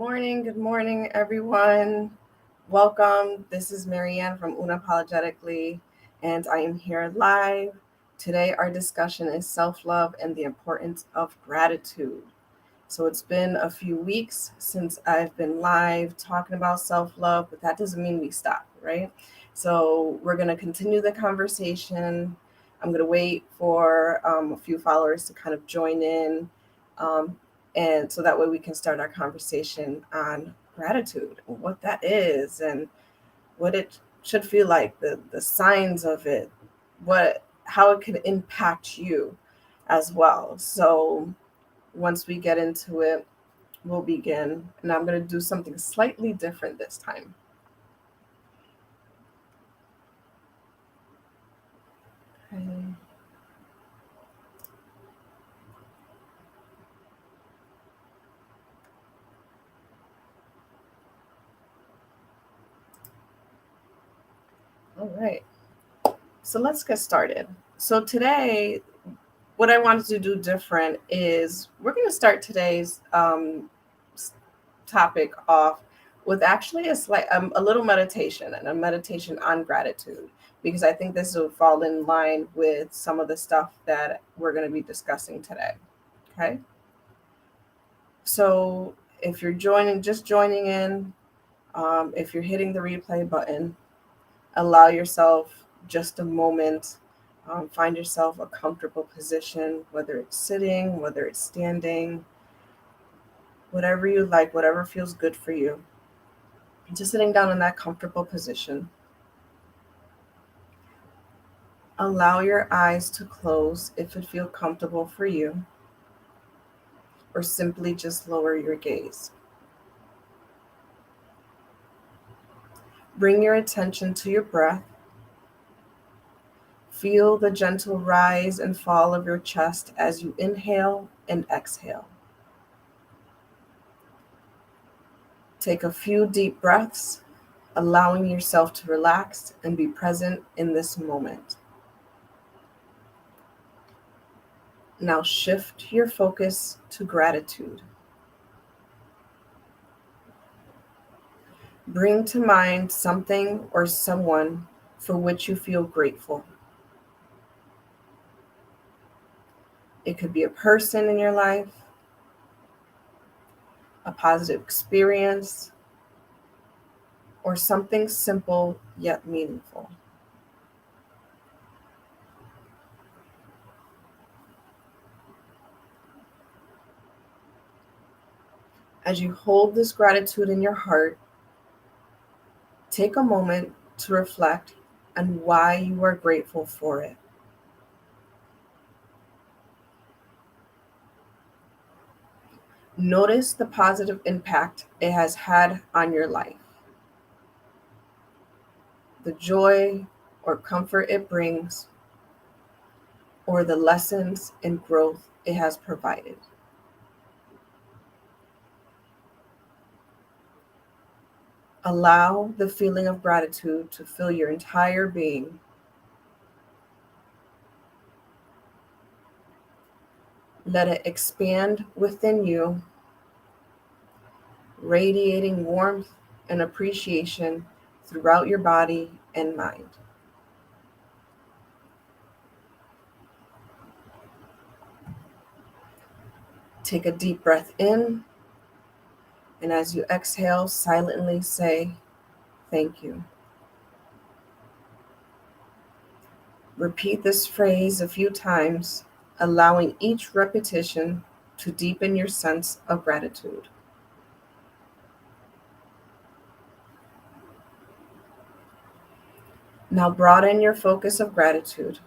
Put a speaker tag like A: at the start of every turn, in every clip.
A: Good morning, everyone. Welcome. This is Marianne from Unapologetically, and I am here live. Today, our discussion is self love and the importance of gratitude. So, it's been a few weeks since I've been live talking about self love, but that doesn't mean we stop, right? So, we're going to continue the conversation. I'm going to wait for a few followers to kind of join in. Um, and so that way we can start our conversation on gratitude and what that is and what it should feel like, the signs of it, what how it can impact you as well. So once we get into it, we'll begin. And I'm going to do something slightly different this time. Okay. All right. So let's get started. So today, what I wanted to do different is we're going to start today's topic off with actually a little meditation and a meditation on gratitude, because I think this will fall in line with some of the stuff that we're going to be discussing today. Okay. So if you're joining in, if you're hitting the replay button, allow yourself just a moment. Find yourself a comfortable position, whether it's sitting, whether it's standing, whatever you like, whatever feels good for you. Just sitting down in that comfortable position. Allow your eyes to close if it feels comfortable for you, or simply just lower your gaze. Bring your attention to your breath. Feel the gentle rise and fall of your chest as you inhale and exhale. Take a few deep breaths, allowing yourself to relax and be present in this moment. Now shift your focus to gratitude. Bring to mind something or someone for which you feel grateful. It could be a person in your life, a positive experience, or something simple yet meaningful. As you hold this gratitude in your heart, take a moment to reflect on why you are grateful for it. Notice the positive impact it has had on your life, the joy or comfort it brings, or the lessons and growth it has provided. Allow the feeling of gratitude to fill your entire being. Let it expand within you, radiating warmth and appreciation throughout your body and mind. Take a deep breath in, and as you exhale, silently say, "Thank you." Repeat this phrase a few times, allowing each repetition to deepen your sense of gratitude. Now broaden your focus of gratitude.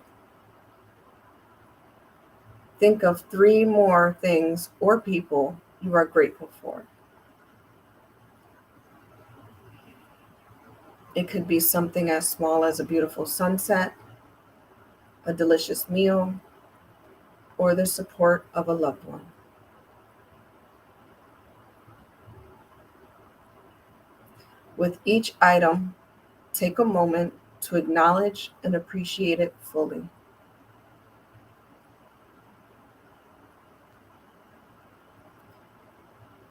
A: Think of 3 more things or people you are grateful for. It could be something as small as a beautiful sunset, a delicious meal, or the support of a loved one. With each item, take a moment to acknowledge and appreciate it fully.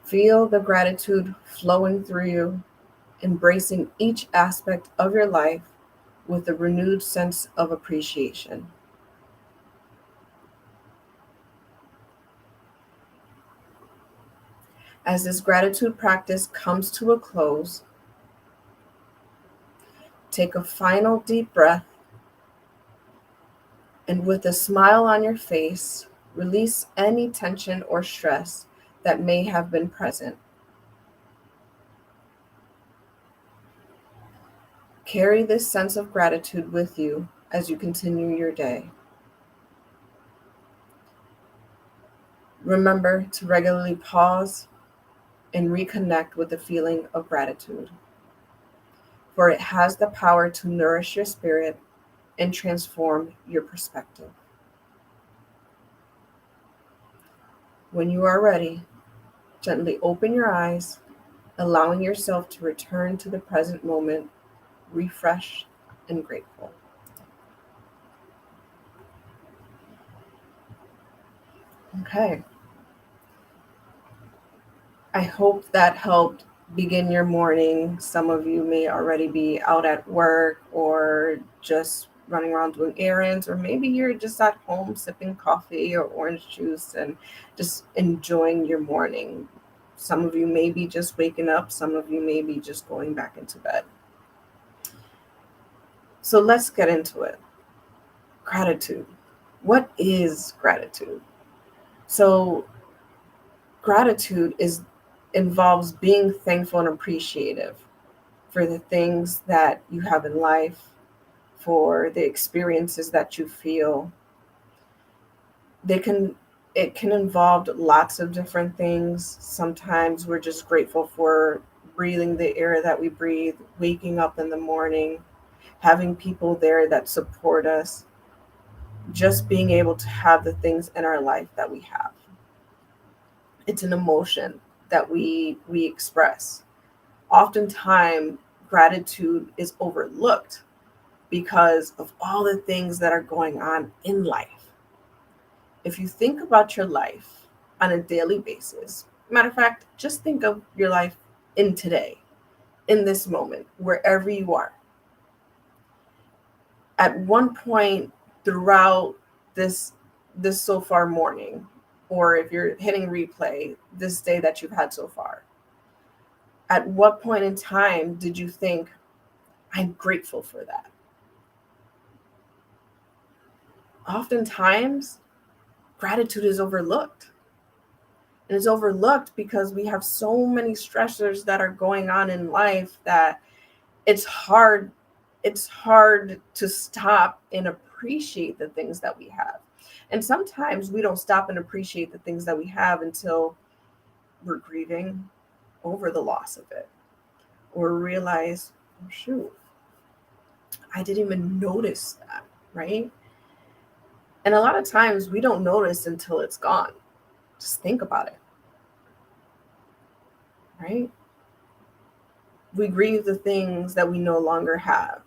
A: Feel the gratitude flowing through you, embracing each aspect of your life with a renewed sense of appreciation. As this gratitude practice comes to a close, take a final deep breath and with a smile on your face, release any tension or stress that may have been present. Carry this sense of gratitude with you as you continue your day. Remember to regularly pause and reconnect with the feeling of gratitude, for it has the power to nourish your spirit and transform your perspective. When you are ready, gently open your eyes, allowing yourself to return to the present moment, refreshed and grateful. Okay. I hope that helped begin your morning. Some of you may already be out at work or just running around doing errands, or maybe you're just at home sipping coffee or orange juice and just enjoying your morning. Some of you may be just waking up, some of you may be just going back into bed. So let's get into it. Gratitude. What is gratitude? So gratitude involves being thankful and appreciative for the things that you have in life, for the experiences that you feel. They can it can involve lots of different things. Sometimes we're just grateful for breathing the air that we breathe, waking up in the morning, having people there that support us, just being able to have the things in our life that we have. It's an emotion that we express. Oftentimes, gratitude is overlooked because of all the things that are going on in life. If you think about your life on a daily basis, matter of fact, just think of your life in today, in this moment, wherever you are. At one point throughout this so far morning, or if you're hitting replay, this day that you've had so far, at what point in time did you think, I'm grateful for that? Oftentimes, gratitude is overlooked. And it's overlooked because we have so many stressors that are going on in life that it's hard to stop and appreciate the things that we have. And sometimes we don't stop and appreciate the things that we have until we're grieving over the loss of it, or realize, oh, shoot, I didn't even notice that, right? And a lot of times we don't notice until it's gone. Just think about it, right? We grieve the things that we no longer have.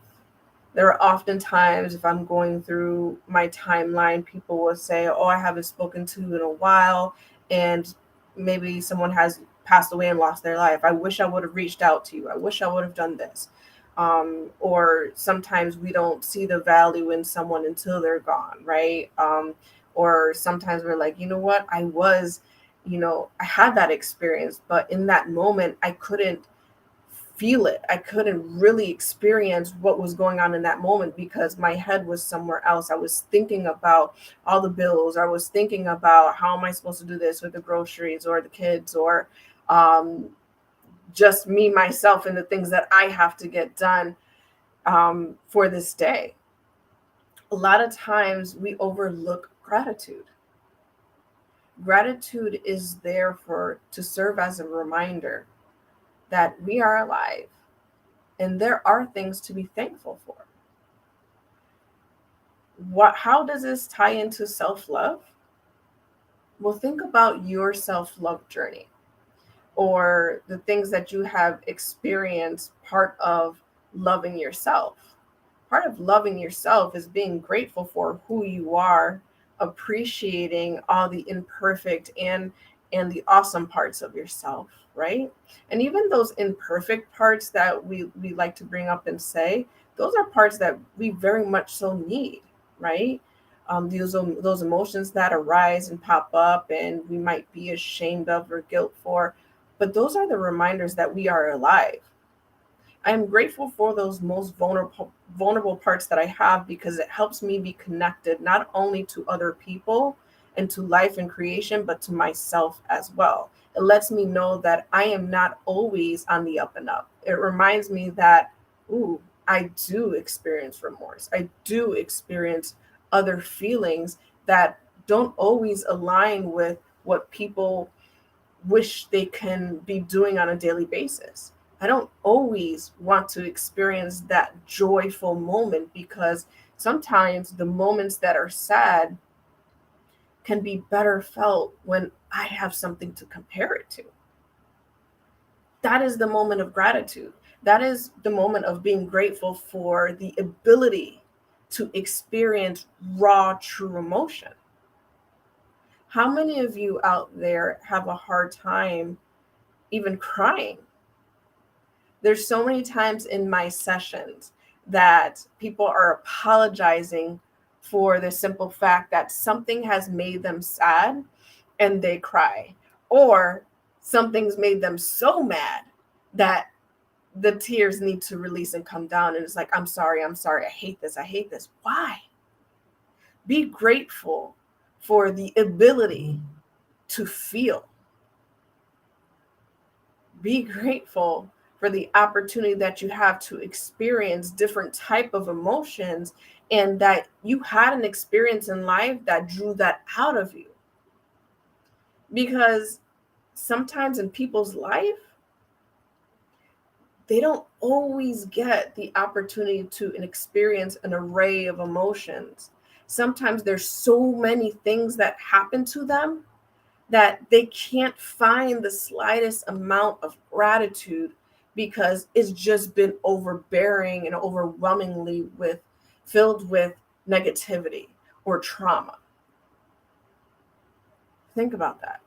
A: There are often times, if I'm going through my timeline, people will say, oh, I haven't spoken to you in a while, and maybe someone has passed away and lost their life. I wish I would have reached out to you. I wish I would have done this. Or sometimes we don't see the value in someone until they're gone, right? Or sometimes we're like, you know what, I had that experience, but in that moment, I couldn't feel it. I couldn't really experience what was going on in that moment because my head was somewhere else. I was thinking about all the bills. I was thinking about how am I supposed to do this with the groceries or the kids, or just me, myself, and the things that I have to get done for this day. A lot of times we overlook gratitude. Gratitude is there to serve as a reminder that we are alive and there are things to be thankful for. How does this tie into self-love? Well, think about your self-love journey, or the things that you have experienced part of loving yourself. Part of loving yourself is being grateful for who you are, appreciating all the imperfect and and the awesome parts of yourself, right? And even those imperfect parts that we like to bring up and say, those are parts that we very much so need, right? Those emotions that arise and pop up and we might be ashamed of or guilt for, but those are the reminders that we are alive. I'm grateful for those most vulnerable parts that I have because it helps me be connected not only to other people and to life and creation, but to myself as well. It lets me know that I am not always on the up and up. It reminds me that, ooh, I do experience remorse. I do experience other feelings that don't always align with what people wish they can be doing on a daily basis. I don't always want to experience that joyful moment because sometimes the moments that are sad can be better felt when I have something to compare it to. That is the moment of gratitude. That is the moment of being grateful for the ability to experience raw, true emotion. How many of you out there have a hard time even crying? There's so many times in my sessions that people are apologizing for the simple fact that something has made them sad and they cry, or something's made them so mad that the tears need to release and come down. And it's like, I'm sorry, I hate this, I hate this. Why? Be grateful for the ability to feel. Be grateful for the opportunity that you have to experience different type of emotions, and that you had an experience in life that drew that out of you. Because sometimes in people's life, they don't always get the opportunity to experience an array of emotions. Sometimes there's so many things that happen to them that they can't find the slightest amount of gratitude because it's just been overbearing and overwhelmingly filled with negativity or trauma. Think about that.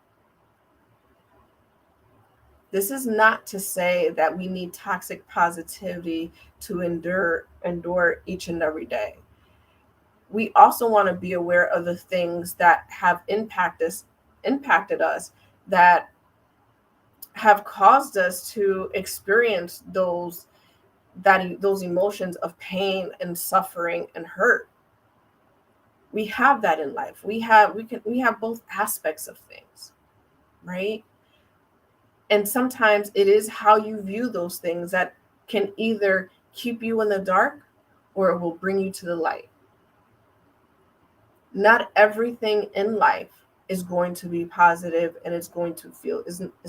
A: This is not to say that we need toxic positivity to endure each and every day. We also want to be aware of the things that have impacted us, that have caused us to experience those emotions of pain and suffering and hurt. We have that in life. We have both aspects of things, right? And sometimes it is how you view those things that can either keep you in the dark or it will bring you to the light. Not everything in life is going to be positive, and is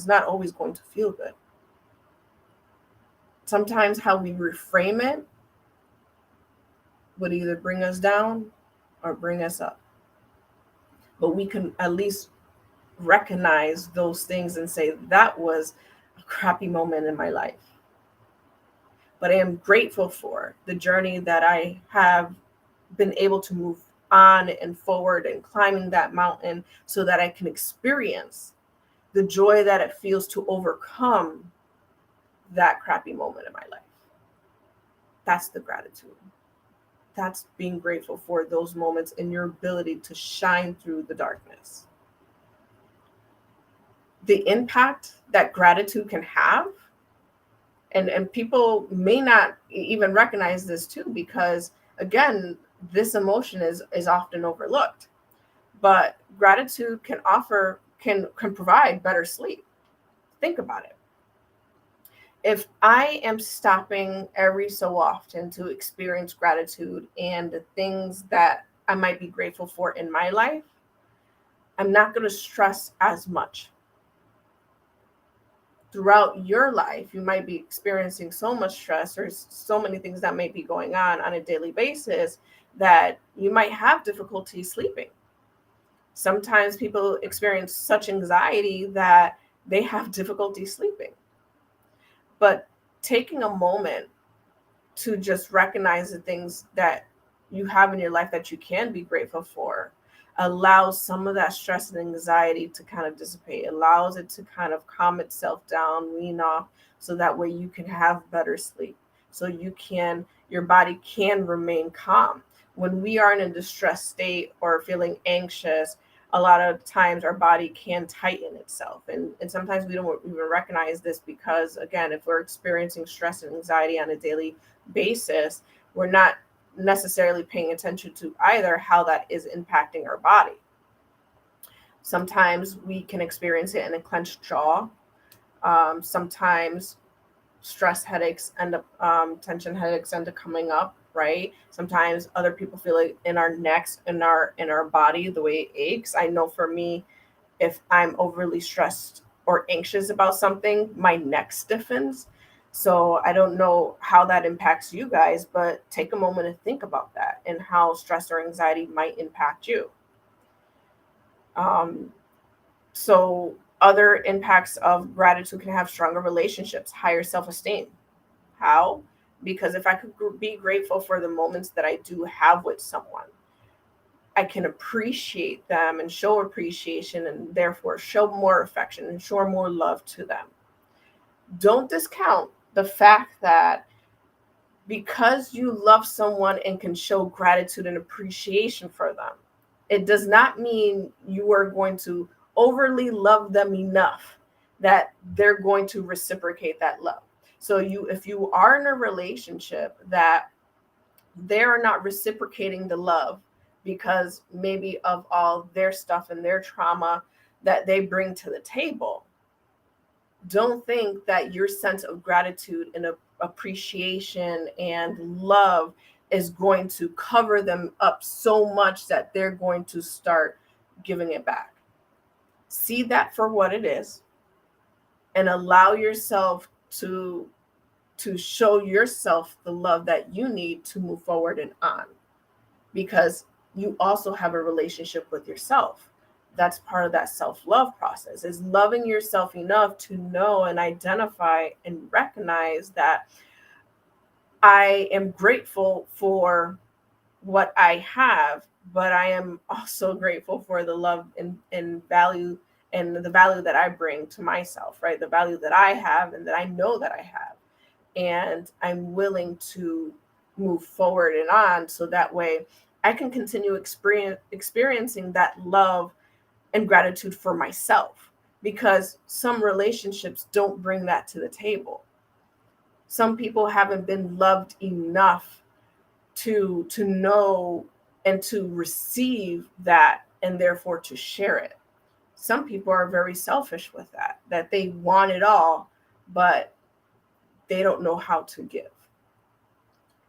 A: not always going to feel good. Sometimes how we reframe it would either bring us down or bring us up. But we can at least recognize those things and say, that was a crappy moment in my life. But I am grateful for the journey that I have been able to move on and forward and climbing that mountain so that I can experience the joy that it feels to overcome that crappy moment in my life. That's the gratitude. That's being grateful for those moments and your ability to shine through the darkness. The impact that gratitude can have, and people may not even recognize this too, because again, this emotion is often overlooked. But gratitude can provide better sleep. Think about it. If I am stopping every so often to experience gratitude and the things that I might be grateful for in my life, I'm not going to stress as much. Throughout your life, you might be experiencing so much stress or so many things that may be going on a daily basis that you might have difficulty sleeping. Sometimes people experience such anxiety that they have difficulty sleeping. But taking a moment to just recognize the things that you have in your life that you can be grateful for. allows some of that stress and anxiety to kind of dissipate, allows it to kind of calm itself down, wean off, so that way you can have better sleep. So your body can remain calm. When we are in a distressed state or feeling anxious, a lot of times our body can tighten itself. And sometimes we don't even recognize this because, again, if we're experiencing stress and anxiety on a daily basis, we're not necessarily paying attention to either how that is impacting our body. Sometimes we can experience it in a clenched jaw. Sometimes stress headaches end up, tension headaches end up coming up, right? Sometimes other people feel it in our necks, in our body, the way it aches. I know for me, if I'm overly stressed or anxious about something, my neck stiffens. So I don't know how that impacts you guys, but take a moment to think about that and how stress or anxiety might impact you. Um, so other impacts of gratitude can have stronger relationships, higher self-esteem. How? Because if I could be grateful for the moments that I do have with someone, I can appreciate them and show appreciation and therefore show more affection and show more love to them. Don't discount the fact that because you love someone and can show gratitude and appreciation for them, it does not mean you are going to overly love them enough that they're going to reciprocate that love. So if you are in a relationship that they're not reciprocating the love because maybe of all their stuff and their trauma that they bring to the table, don't think that your sense of gratitude and appreciation and love is going to cover them up so much that they're going to start giving it back. See that for what it is and allow yourself to show yourself the love that you need to move forward and on, because you also have a relationship with yourself. That's part of that self-love process, is loving yourself enough to know and identify and recognize that I am grateful for what I have, but I am also grateful for the love and value and the value that I bring to myself, right? The value that I have and that I know that I have. And I'm willing to move forward and on so that way I can continue experiencing that love and gratitude for myself, because some relationships don't bring that to the table. Some people haven't been loved enough to know and to receive that and therefore to share it. Some people are very selfish with that they want it all, but they don't know how to give.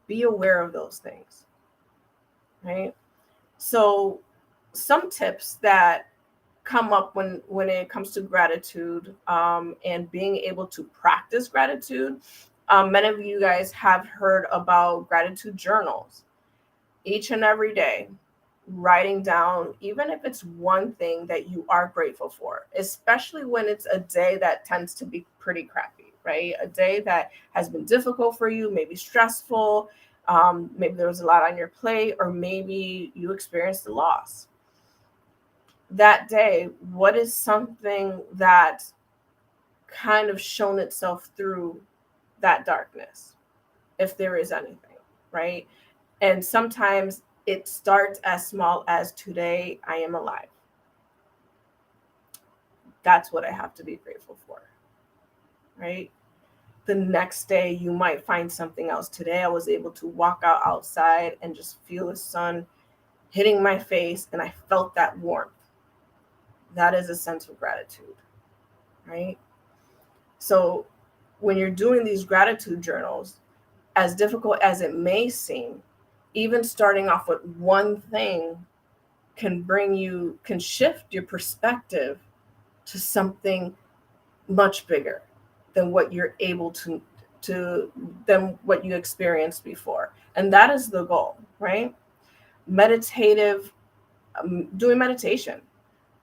A: Be aware of those things, right? So some tips that come up when it comes to gratitude, and being able to practice gratitude. Many of you guys have heard about gratitude journals. Each and every day, writing down, even if it's one thing that you are grateful for, especially when it's a day that tends to be pretty crappy, right? A day that has been difficult for you, maybe stressful, maybe there was a lot on your plate, or maybe you experienced a loss. That day, what is something that kind of shown itself through that darkness, if there is anything, right? And sometimes it starts as small as, today I am alive. That's what I have to be grateful for, right? The next day you might find something else. Today I was able to walk outside and just feel the sun hitting my face and I felt that warmth. That is a sense of gratitude, right? So when you're doing these gratitude journals, as difficult as it may seem, even starting off with one thing can shift your perspective to something much bigger than what you're able to than what you experienced before. And that is the goal, right? Meditative, doing meditation.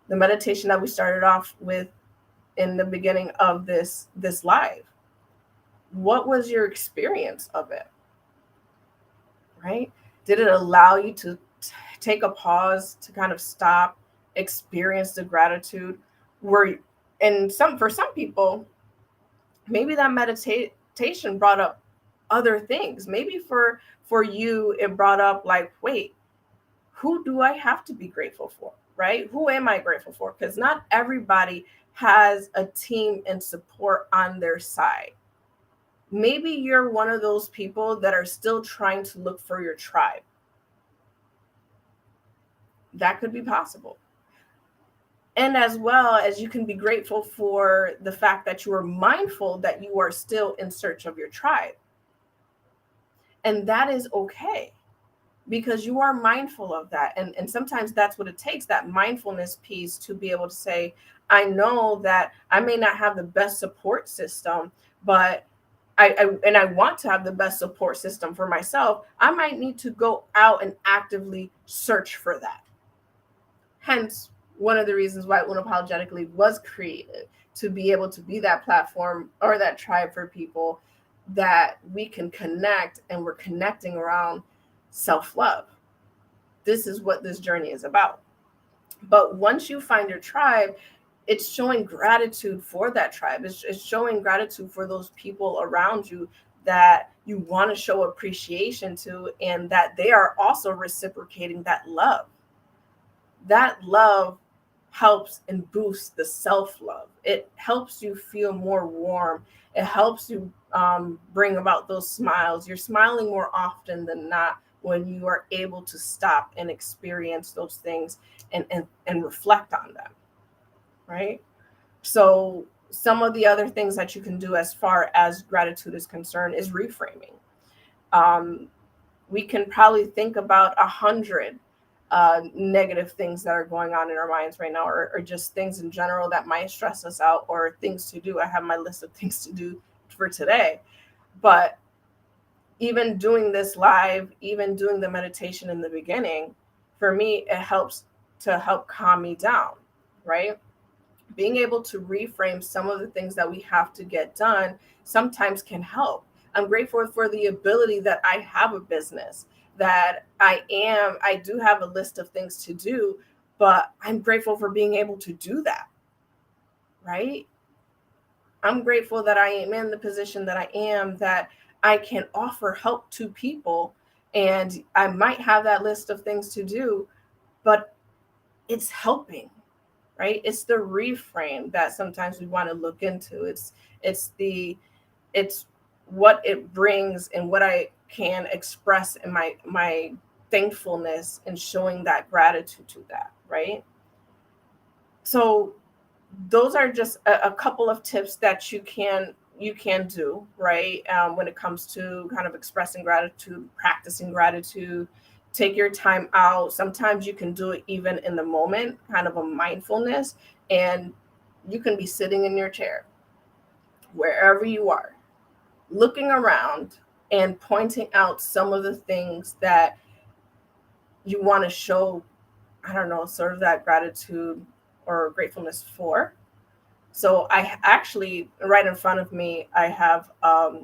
A: The meditation that we started off with in the beginning of this live. What was your experience of it? Right? Did it allow you to take a pause to kind of stop, experience the gratitude. Where, and for some people, maybe that meditation brought up other things. Maybe for you, it brought up like, wait, who do I have to be grateful for, right? Who am I grateful for? Because not everybody has a team and support on their side. Maybe you're one of those people that are still trying to look for your tribe. That could be possible. And as well as you can be grateful for the fact that you are mindful that you are still in search of your tribe. And that is okay, because you are mindful of that. And sometimes that's what it takes, that mindfulness piece, to be able to say, I know that I may not have the best support system, but I want to have the best support system for myself. I might need to go out and actively search for that. Hence, one of the reasons why Unapologetically was created, to be able to be that platform or that tribe for people that we can connect, and we're connecting around self-love. This is what this journey is about. But once you find your tribe, it's showing gratitude for that tribe. It's showing gratitude for those people around you that you want to show appreciation to, and that they are also reciprocating that love. That love helps and boosts the self-love. It helps you feel more warm. It helps you bring about those smiles. You're smiling more often than not when you are able to stop and experience those things and reflect on them, right? So some of the other things that you can do as far as gratitude is concerned is reframing. We can probably think about 100 negative things that are going on in our minds right now, or just things in general that might stress us out, or things to do. I have my list of things to do for today. But even doing this live, even doing the meditation in the beginning, for me, it helps to help calm me down, right? Being able to reframe some of the things that we have to get done sometimes can help. I'm grateful for the ability that I have a business, that I do have a list of things to do, but I'm grateful for being able to do that, right? I'm grateful that I am in the position that I am, that I can offer help to people, and I might have that list of things to do, but it's helping, right? It's the reframe that sometimes we want to look into. It's what it brings and what I can express in my thankfulness, and showing that gratitude to that, right? So those are just a couple of tips that you can do, right? When it comes to kind of expressing gratitude, practicing gratitude. Take your time out. Sometimes you can do it even in the moment, kind of a mindfulness, and you can be sitting in your chair, wherever you are, looking around and pointing out some of the things that you want to show, I don't know, sort of that gratitude or gratefulness for. So I actually, right in front of me, I have a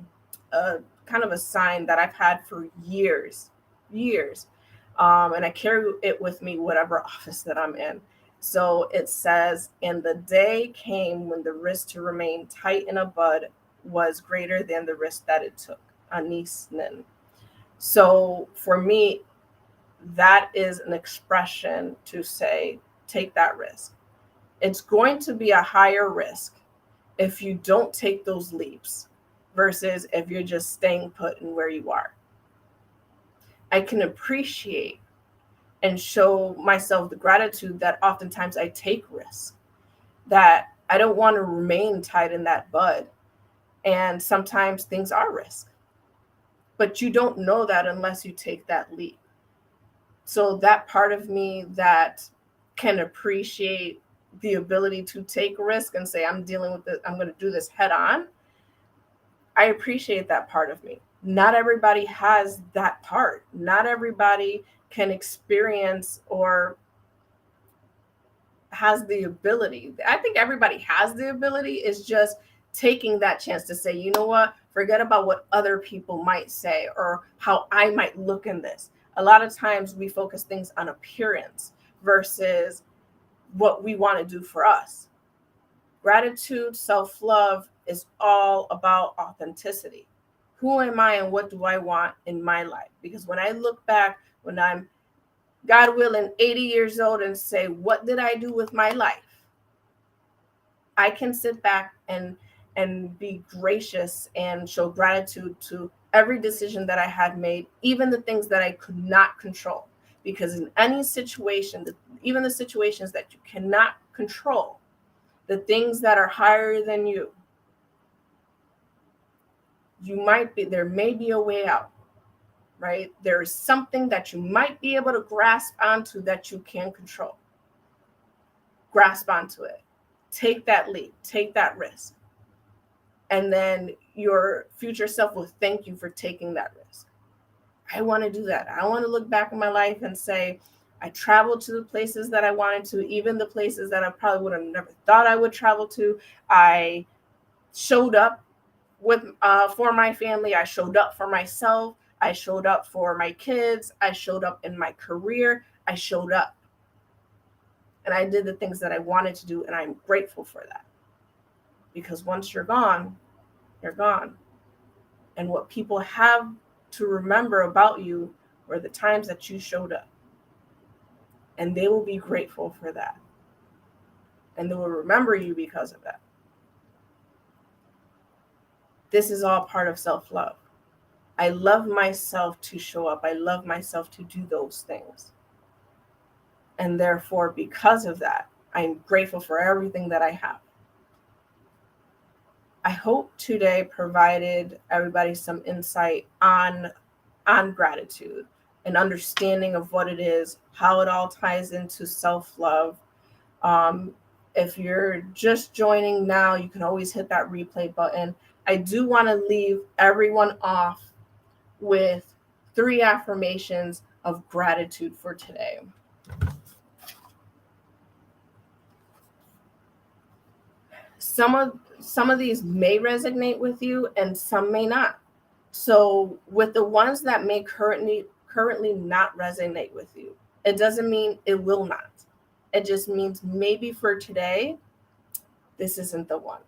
A: kind of a sign that I've had for years. And I carry it with me, whatever office that I'm in. So it says, and the day came when the risk to remain tight in a bud was greater than the risk that it took. Anis Nin. So for me, that is an expression to say, take that risk. It's going to be a higher risk if you don't take those leaps versus if you're just staying put in where you are. I can appreciate and show myself the gratitude that oftentimes I take risks, that I don't want to remain tied in that bud. And sometimes things are risk, but you don't know that unless you take that leap. So that part of me that can appreciate the ability to take risk and say, I'm dealing with this, I'm going to do this head on. I appreciate that part of me. Not everybody has that part. Not everybody can experience or has the ability. I think everybody has the ability. It's just taking that chance to say, you know what, Forget about what other people might say or how I might look in this. A lot of times we focus things on appearance versus what we want to do for us. Gratitude, self-love is all about authenticity. Who am I and what do I want in my life? Because when I look back, when I'm, God willing, 80 years old and say, what did I do with my life? I can sit back and be gracious and show gratitude to every decision that I had made, even the things that I could not control. Because in any situation, even the situations that you cannot control, the things that are higher than you, there may be a way out, right? There is something that you might be able to grasp onto that you can control. Grasp onto it. Take that leap, take that risk. And then your future self will thank you for taking that risk. I want to do that. I want to look back in my life and say, I traveled to the places that I wanted to, even the places that I probably would have never thought I would travel to. I showed up for my family. I showed up for myself. I showed up for my kids. I showed up in my career. I showed up. And I did the things that I wanted to do, and I'm grateful for that. Because once you're gone, you're gone. And what people have to remember about you were the times that you showed up. And they will be grateful for that. And they will remember you because of that. This is all part of self-love. I love myself to show up. I love myself to do those things. And therefore, because of that, I'm grateful for everything that I have. I hope today provided everybody some insight on gratitude, an understanding of what it is, how it all ties into self-love. If you're just joining now, you can always hit that replay button. I do want to leave everyone off with 3 affirmations of gratitude for today. Some of these may resonate with you and some may not. So with the ones that may currently not resonate with you, it doesn't mean it will not. It just means maybe for today, this isn't the one.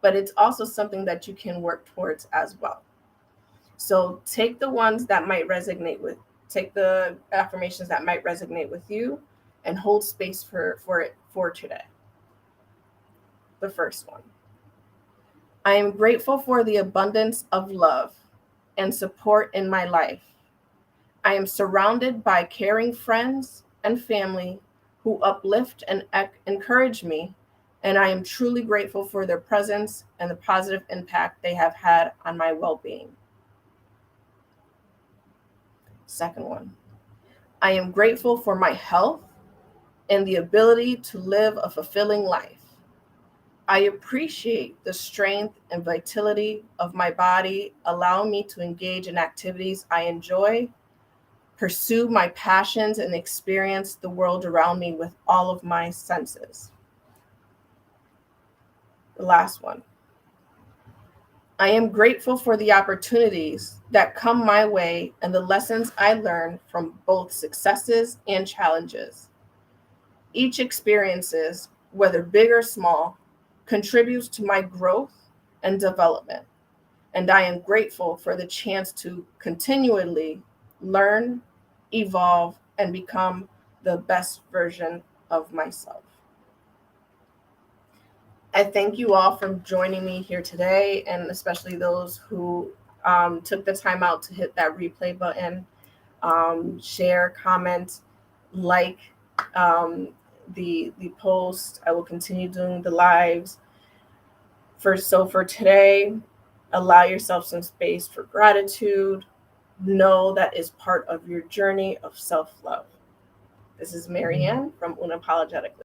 A: But it's also something that you can work towards as well. So take the affirmations that might resonate with you and hold space for it for today. The first one. I am grateful for the abundance of love and support in my life. I am surrounded by caring friends and family who uplift and encourage me, and I am truly grateful for their presence and the positive impact they have had on my well-being. Second one, I am grateful for my health and the ability to live a fulfilling life. I appreciate the strength and vitality of my body, allowing me to engage in activities I enjoy, pursue my passions, and experience the world around me with all of my senses. The last one. I am grateful for the opportunities that come my way and the lessons I learn from both successes and challenges. Each experiences, whether big or small, contributes to my growth and development. And I am grateful for the chance to continually learn, evolve, and become the best version of myself. I thank you all for joining me here today, and especially those who took the time out to hit that replay button, share, comment, like the post. I will continue doing the lives. For today, allow yourself some space for gratitude. Know that is part of your journey of self-love. This is Marianne from Unapologetically.